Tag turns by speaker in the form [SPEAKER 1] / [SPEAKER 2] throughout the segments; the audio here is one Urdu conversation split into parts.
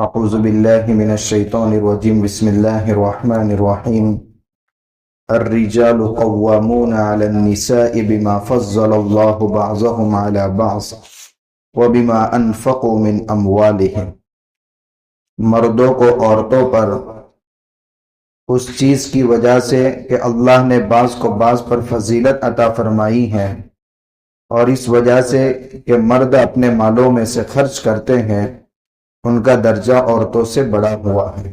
[SPEAKER 1] اعوذ باللہ من الشیطان الرجیم بسم اللہ الرحمن الرحیم الرجال قوامون علی النساء بما فضل اللہ بعضهم علی بعض وبما انفقوا من اموالهم۔ مردوں کو عورتوں پر اس چیز کی وجہ سے کہ اللہ نے بعض کو بعض پر فضیلت عطا فرمائی ہے، اور اس وجہ سے کہ مرد اپنے مالوں میں سے خرچ کرتے ہیں، ان کا درجہ عورتوں سے بڑا ہوا ہے۔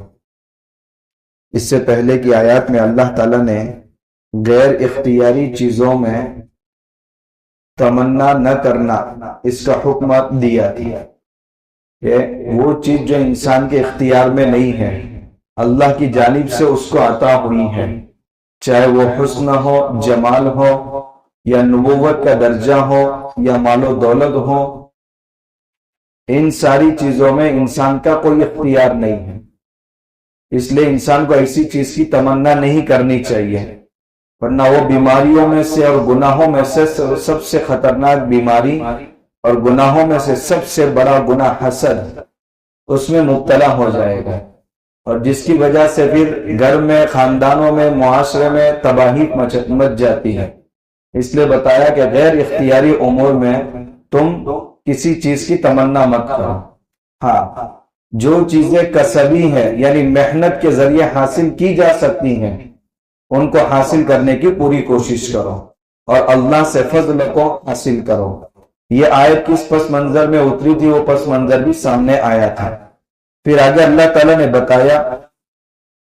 [SPEAKER 1] اس سے پہلے کی آیات میں اللہ تعالیٰ نے غیر اختیاری چیزوں میں تمنا نہ کرنا اس کا حکم دیا تھا کہ وہ چیز جو انسان کے اختیار میں نہیں ہے، اللہ کی جانب سے اس کو عطا ہوئی ہے، چاہے وہ حسن ہو، جمال ہو، یا نبوت کا درجہ ہو، یا مال و دولت ہو، ان ساری چیزوں میں انسان کا کوئی اختیار نہیں ہے۔ اس لیے انسان کو ایسی چیز کی تمنا نہیں کرنی چاہیے، ورنہ وہ بیماریوں میں سے اور گناہوں میں سے سب سے خطرناک بیماری اور گناہوں میں سے سب سے بڑا گناہ حسد، اس میں مبتلا ہو جائے گا، اور جس کی وجہ سے پھر گھر میں، خاندانوں میں، معاشرے میں تباہی مچ جاتی ہے۔ اس لیے بتایا کہ غیر اختیاری امور میں تم کسی چیز کی تمنا مت کرو۔ ہاں، جو چیزیں کسبی ہیں یعنی محنت کے ذریعے حاصل کی جا سکتی ہیں، ان کو حاصل کرنے کی پوری کوشش کرو، اور اللہ سے فضل کو حاصل کرو۔ یہ آیت کس پس منظر میں اتری تھی، وہ پس منظر بھی سامنے آیا تھا۔ پھر آگے اللہ تعالیٰ نے بتایا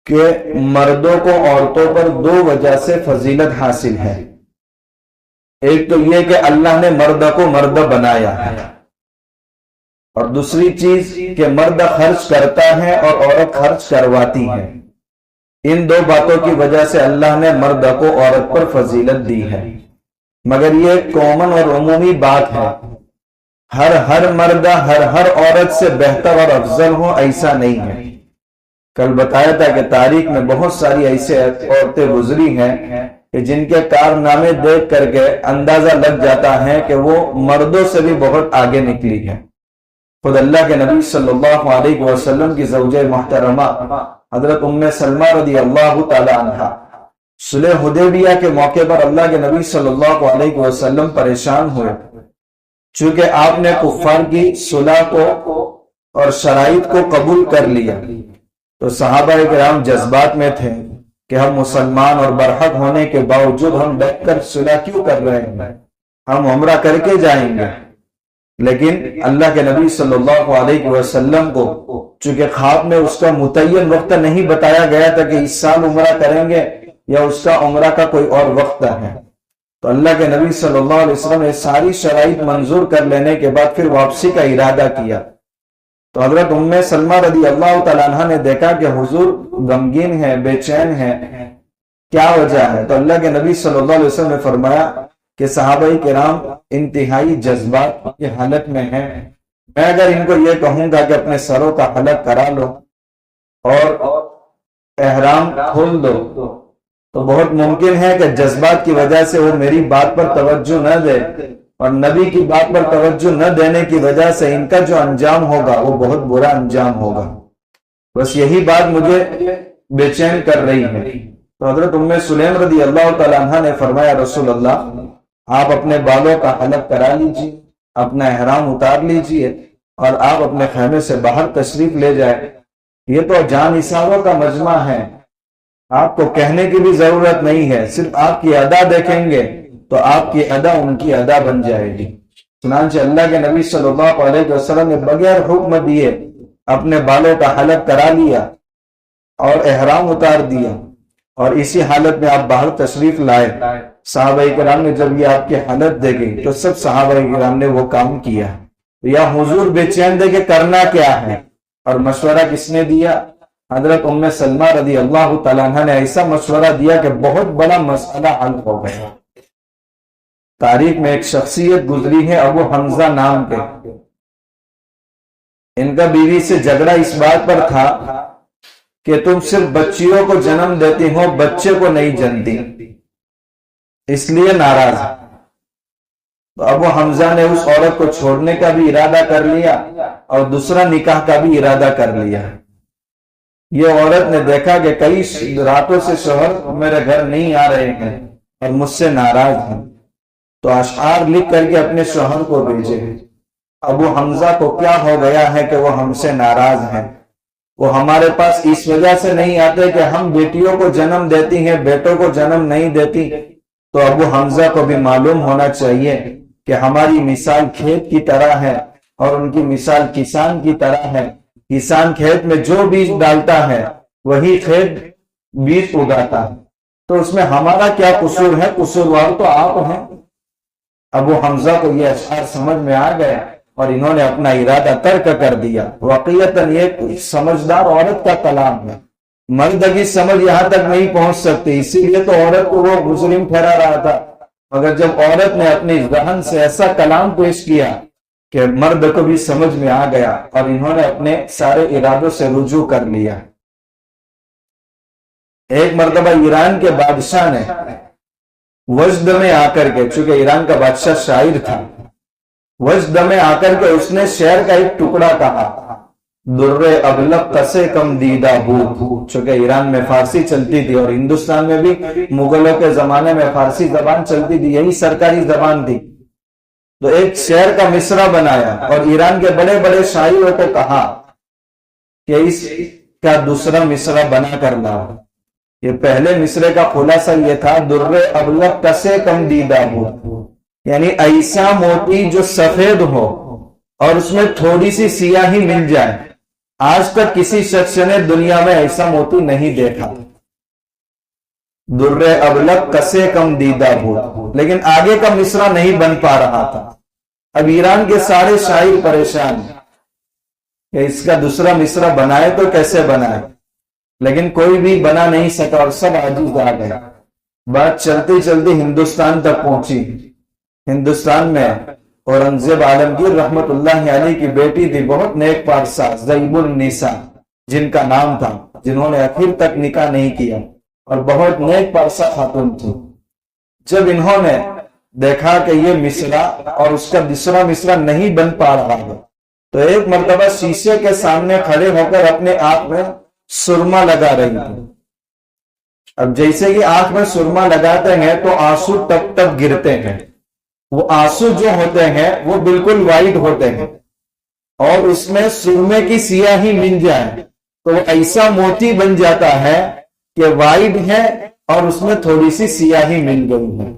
[SPEAKER 1] کہ مردوں کو عورتوں پر دو وجہ سے فضیلت حاصل ہے۔ ایک تو یہ کہ اللہ نے مرد کو مرد بنایا ہے، اور دوسری چیز کہ مرد خرچ کرتا ہے اور عورت خرچ کرواتی ہے۔ ان دو باتوں کی وجہ سے اللہ نے مرد کو عورت پر فضیلت دی ہے، مگر یہ کامن اور عمومی بات ہے۔ ہر مرد ہر عورت سے بہتر اور افضل ہو، ایسا نہیں ہے۔ کل بتایا تھا کہ تاریخ میں بہت ساری ایسے عورتیں گزری ہیں کہ جن کے کارنامے دیکھ کر کے اندازہ لگ جاتا ہے کہ وہ مردوں سے بھی بہت آگے نکلی ہے۔ خود اللہ کے نبی صلی اللہ علیہ وسلم کی زوجہ محترمہ حضرت ام سلمہ رضی اللہ تعالی عنہا، صلح حدیبیہ کے موقع پر اللہ کے نبی صلی اللہ علیہ وسلم پریشان ہوئے، چونکہ آپ نے کفار کی صلح کو اور شرائط کو قبول کر لیا، تو صحابہ کرام جذبات میں تھے کہ ہم مسلمان اور برحق ہونے کے باوجود ہم ڈٹ کر صلح کیوں کر رہے ہیں، ہم عمرہ کر کے جائیں گے۔ لیکن اللہ کے نبی صلی اللہ علیہ وسلم کو چونکہ خواب میں اس کا متعین وقت نہیں بتایا گیا تھا کہ اس سال عمرہ کریں گے یا اس کا عمرہ کا کوئی اور وقت ہے، تو اللہ کے نبی صلی اللہ علیہ وسلم نے ساری شرائط منظور کر لینے کے بعد پھر واپسی کا ارادہ کیا۔ تو حضرت ام سلمہ رضی اللہ تعالیٰ عنہ نے دیکھا کہ حضور غمگین ہے، بے چین ہے، کیا وجہ ہے؟ تو اللہ کے نبی صلی اللہ علیہ وسلم نے فرمایا کہ صحابہ کرام انتہائی جذبات کی حالت میں ہیں، میں اگر ان کو یہ کہوں گا کہ اپنے سروں کا حلق کرا لو اور احرام کھول دو، تو بہت ممکن ہے کہ جذبات کی وجہ سے وہ میری بات پر توجہ نہ دے، اور نبی کی بات پر توجہ نہ دینے کی وجہ سے ان کا جو انجام ہوگا وہ بہت برا انجام ہوگا۔ بس یہی بات مجھے بے چین کر رہی ہے۔ تو حضرت ام سلیم رضی اللہ تعالیٰ عنہ نے فرمایا، رسول اللہ آپ اپنے بالوں کا حلق کرا لیجیے، اپنا احرام اتار لیجیے، اور آپ اپنے خیمے سے باہر تشریف لے جائیں۔ یہ تو جان نثاروں کا مجمع ہے، آپ کو کہنے کی بھی ضرورت نہیں ہے، صرف آپ کی ادا دیکھیں گے تو آپ کی ادا ان کی ادا بن جائے گی۔ چنانچہ اللہ کے نبی صلی اللہ علیہ وسلم نے بغیر حکم دیے اپنے بالوں کا حلق کرا لیا اور احرام اتار دیا، اور اسی حالت میں آپ باہر تشریف لائے۔ صحابہ کرام نے جب یہ آپ کی حالت دیکھی تو سب صحابہ کرام نے وہ کام کیا۔ یا حضور بے چین دے کہ کرنا کیا ہے، اور مشورہ کس نے دیا؟ حضرت ام سلمہ رضی اللہ تعالیٰ عنہ نے ایسا مشورہ دیا کہ بہت بڑا مسئلہ حل ہو گیا۔ تاریخ میں ایک شخصیت گزری ہے ابو حمزہ نام کے، ان کا بیوی سے جھگڑا اس بات پر تھا کہ تم صرف بچیوں کو جنم دیتی ہو، بچے کو نہیں جنتی، اس لیے ناراض۔ تو ابو حمزہ نے اس عورت کو چھوڑنے کا بھی ارادہ کر لیا اور دوسرا نکاح کا بھی ارادہ کر لیا۔ یہ عورت نے دیکھا کہ کئی راتوں سے شوہر میرے گھر نہیں آ رہے ہیں اور مجھ سے ناراض ہیں، تو اشعار لکھ کر کے اپنے شوہر کو بھیجے، ابو حمزہ کو کیا ہو گیا ہے کہ وہ ہم سے ناراض ہیں، وہ ہمارے پاس اس وجہ سے نہیں آتے کہ ہم بیٹیوں کو جنم دیتی ہیں، بیٹوں کو جنم نہیں دیتی۔ تو ابو حمزہ کو بھی معلوم ہونا چاہیے کہ ہماری مثال کھیت کی طرح ہے اور ان کی مثال کسان کی طرح ہے۔ کسان کھیت میں جو بیج ڈالتا ہے وہی کھیت بیج اگاتا ہے، تو اس میں ہمارا کیا قصور ہے؟ قصوروار تو آپ ہیں۔ ابو حمزہ کو یہ اشعار سمجھ میں آ گئے اور انہوں نے اپنا ارادہ ترک کر دیا۔ واقعتاً یہ سمجھدار عورت کا کلام ہے، مرد کی سمجھ یہاں تک نہیں پہنچ سکتی، اسی لیے تو عورت کو وہ مجرم ٹھہرا رہا تھا، مگر جب عورت نے اپنی ذہن سے ایسا کلام پیش کیا کہ مرد کو بھی سمجھ میں آ گیا اور انہوں نے اپنے سارے ارادوں سے رجوع کر لیا۔ ایک مرتبہ ایران کے بادشاہ نے وجد میں آ کر کے، چونکہ ایران کا بادشاہ شاعر تھا، وجد میں آ کر کے اس نے شعر کا ایک ٹکڑا کہا، در ابلق کسے کم دیدہ بود، چونکہ ایران میں فارسی چلتی تھی اور ہندوستان میں بھی مغلوں کے زمانے میں فارسی زبان چلتی تھی، یہی سرکاری زبان تھی۔ تو ایک شعر کا مصرع بنایا اور ایران کے بڑے بڑے شاعروں کو کہا کہ اس کا دوسرا مصرع بنا کر لاؤ۔ یہ پہلے مصرعے کا خلاصہ یہ تھا، در ابلق کسے کم دیدہ بود، یعنی ایسا موتی جو سفید ہو اور اس میں تھوڑی سی سیاہی مل جائے، آج تک کسی شخص نے دنیا میں ایسا موتی نہیں دیکھا۔ در ابلق کسے کم دیدہ بود، لیکن آگے کا مصرع نہیں بن پا رہا تھا۔ اب ایران کے سارے شاعر پریشان کہ اس کا دوسرا مصرع بنائے تو کیسے بنائے، لیکن کوئی بھی بنا نہیں سکا اور سب عاجز آ گئے۔ بات چلتی چلتی ہندوستان تک پہنچی۔ ہندوستان میں اورنگزیب عالمگیر رحمت اللہ علیہ کی بیٹی تھی، بہت نیک پارسا، زیب النساء جن کا نام تھا، جنہوں نے آخر تک نکاح نہیں کیا اور بہت نیک پارسا خاتون تھی۔ جب انہوں نے دیکھا کہ یہ مصرع اور اس کا دوسرا مصرع نہیں بن پا رہا ہے، تو ایک مرتبہ شیشے کے سامنے کھڑے ہو کر اپنے آنکھ میں سرما لگا رہی تھی۔ اب جیسے کہ آنکھ میں سرما لگاتے ہیں تو آنسو ٹپ ٹپ گرتے ہیں، وہ آنسو جو ہوتے ہیں وہ بالکل وائٹ ہوتے ہیں، اور اس میں سرمے کی سیاہی مل جائے تو وہ ایسا موتی بن جاتا ہے کہ وائٹ ہے اور اس میں تھوڑی سی سیاہی مل گئی ہے۔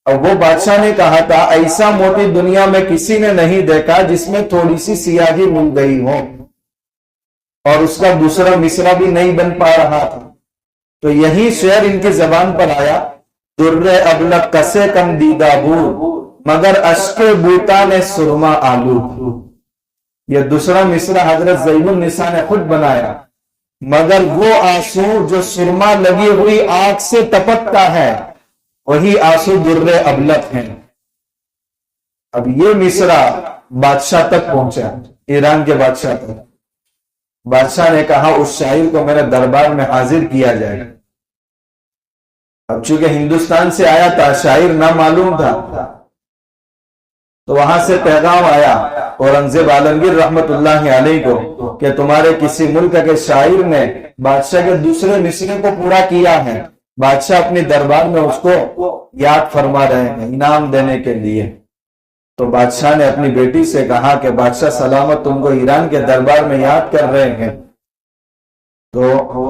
[SPEAKER 1] اور وہ بادشاہ نے کہا تھا ایسا موتی دنیا میں کسی نے نہیں دیکھا جس میں تھوڑی سی سیاہی مل گئی ہو، اور اس کا دوسرا مصرع بھی نہیں بن پا رہا تھا۔ تو یہی شعر ان کی زبان پر آیا، در ابلق کسے کم دیدہ بود، مگر اشک بوتا نے سرما آلود۔ یہ دوسرا مصرع حضرت زیب النساء نے خود بنایا، مگر وہ آنسو جو سرما لگی ہوئی آنکھ سے ٹپکتا ہے وہی آنسو در ابلق ہیں۔ اب یہ مصرع بادشاہ تک پہنچا، ایران کے بادشاہ تک۔ بادشاہ نے کہا اس شاعر کو میرے دربار میں حاضر کیا جائے۔ اب چونکہ ہندوستان سے آیا تھا، شاعر نہ معلوم تھا، تو وہاں سے پیغام آیا اورنگزیب عالمگیر رحمت اللہ علیہ کو کہ تمہارے کسی ملک کے شاعر نے بادشاہ کے دوسرے مصرعے کو پورا کیا ہے، بادشاہ اپنے دربار میں اس کو یاد فرما رہے ہیں انعام دینے کے لیے۔ تو بادشاہ نے اپنی بیٹی سے کہا کہ بادشاہ سلامت تم کو ایران کے دربار میں یاد کر رہے ہیں۔ تو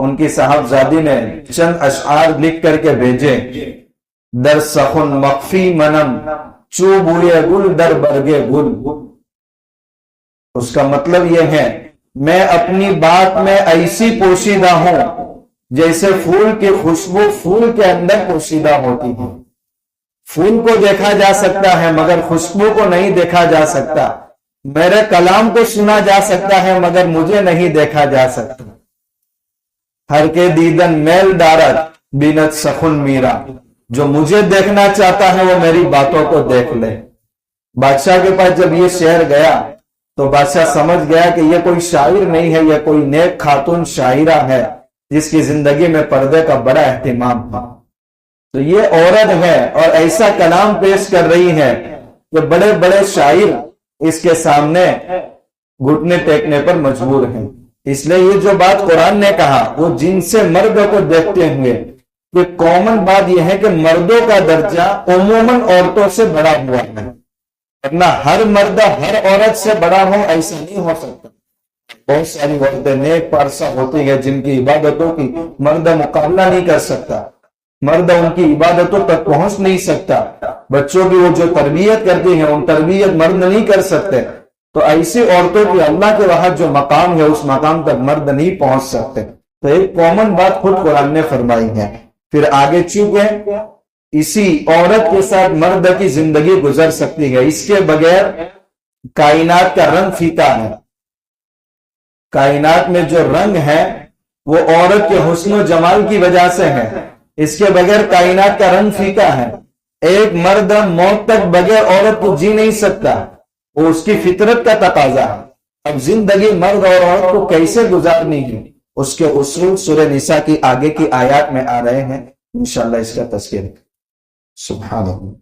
[SPEAKER 1] ان کی صاحبزادی نے چند اشعار لکھ کر کے بھیجے، در سخن مخفی منم چو بوئے گل در برگے گل۔ اس کا مطلب یہ ہے میں اپنی بات میں ایسی پوشیدہ ہوں جیسے پھول کی خوشبو پھول کے اندر پوشیدہ ہوتی ہے۔ پھول کو دیکھا جا سکتا ہے مگر خوشبو کو نہیں دیکھا جا سکتا، میرے کلام کو سنا جا سکتا ہے مگر مجھے نہیں دیکھا جا سکتا۔ ہر کے دیدن میل دارت بینت سخن میرا، جو مجھے دیکھنا چاہتا ہے وہ میری باتوں کو دیکھ لے۔ بادشاہ کے پاس جب یہ شعر گیا تو بادشاہ سمجھ گیا کہ یہ کوئی شاعر نہیں ہے، یہ کوئی نیک خاتون شاعرہ ہے جس کی زندگی میں پردے کا بڑا اہتمام تھا۔ تو یہ عورت ہے اور ایسا کلام پیش کر رہی ہے کہ بڑے بڑے شاعر اس کے سامنے گھٹنے ٹیکنے پر مجبور ہیں۔ اس لیے یہ جو بات قرآن نے کہا وہ جن سے مرد کو دیکھتے ہوئے، کہ کامن بات یہ ہے کہ مردوں کا درجہ عموماً عورتوں سے بڑا ہوا ہے، ورنہ ہر مرد ہر عورت سے بڑا ہو ایسا نہیں ہو سکتا۔ بہت ساری عورتیں نیک پارسا ہوتی ہیں جن کی عبادتوں کی مرد مقابلہ نہیں کر سکتا، مرد ان کی عبادتوں تک پہنچ نہیں سکتا، بچوں کی وہ جو تربیت کرتی ہیں ان تربیت مرد نہیں کر سکتے، تو ایسی عورتوں کی اللہ کے وہاں جو مقام ہے اس مقام تک مرد نہیں پہنچ سکتے۔ تو ایک کامن بات خود قرآن نے فرمائی ہے۔ پھر آگے چونکہ اسی عورت کے ساتھ مرد کی زندگی گزر سکتی ہے، اس کے بغیر کائنات کا رنگ پھیکا ہے، کائنات میں جو رنگ ہے وہ عورت کے حسن و جمال کی وجہ سے ہے، اس کے بغیر کائنات کا رنگ پھیکا ہے۔ ایک مرد موت تک بغیر عورت کو جی نہیں سکتا، وہ اس کی فطرت کا تقاضا ہے۔ اب زندگی مرد اور عورت کو کیسے گزارنی ہے اس کے اصول سورہ نساء کی آگے کی آیات میں آ رہے ہیں، انشاءاللہ اس کا تذکرہ۔ سبحان اللہ۔